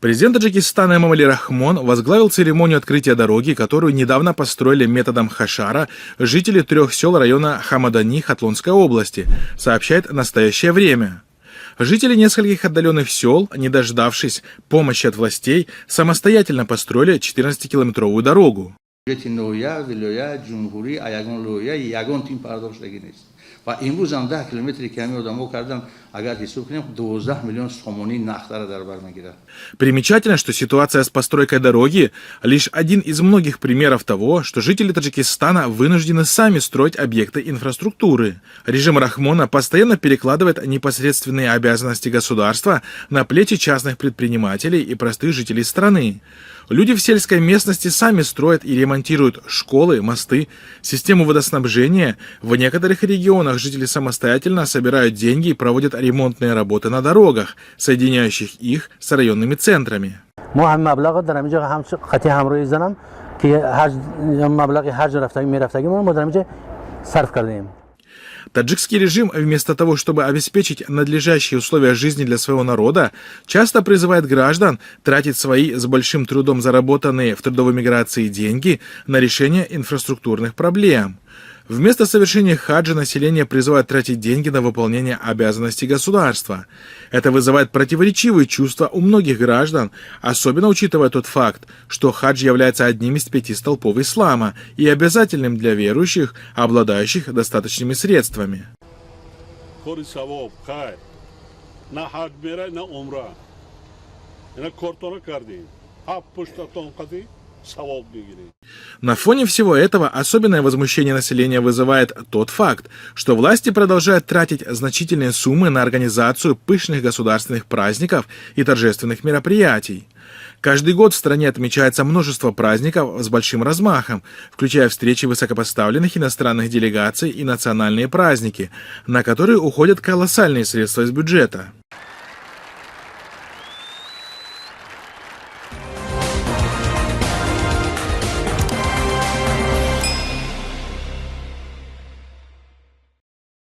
Президент Таджикистана Эмомали Рахмон возглавил церемонию открытия дороги, которую недавно построили методом хашара жители 3 сел района Хамадани Хатлонской области, сообщает «Настоящее время». Жители нескольких отдаленных сел, не дождавшись помощи от властей, самостоятельно построили 14-километровую дорогу. Примечательно, что ситуация с постройкой дороги лишь один из многих примеров того, что жители Таджикистана вынуждены сами строить объекты инфраструктуры. Режим Рахмона постоянно перекладывает непосредственные обязанности государства на плечи частных предпринимателей и простых жителей страны. Люди в сельской местности сами строят и ремонтируют школы, мосты, систему водоснабжения. В некоторых регионах жители самостоятельно собирают деньги и проводят ремонтные работы на дорогах, соединяющих их с районными центрами. Таджикский режим, вместо того, чтобы обеспечить надлежащие условия жизни для своего народа, часто призывает граждан тратить свои с большим трудом заработанные в трудовой миграции деньги на решение инфраструктурных проблем. Вместо совершения хаджа население призывает тратить деньги на выполнение обязанностей государства. Это вызывает противоречивые чувства у многих граждан, особенно учитывая тот факт, что хадж является одним из 5 столпов ислама и обязательным для верующих, обладающих достаточными средствами. На фоне всего этого особенное возмущение населения вызывает тот факт, что власти продолжают тратить значительные суммы на организацию пышных государственных праздников и торжественных мероприятий. Каждый год в стране отмечается множество праздников с большим размахом, включая встречи высокопоставленных иностранных делегаций и национальные праздники, на которые уходят колоссальные средства из бюджета.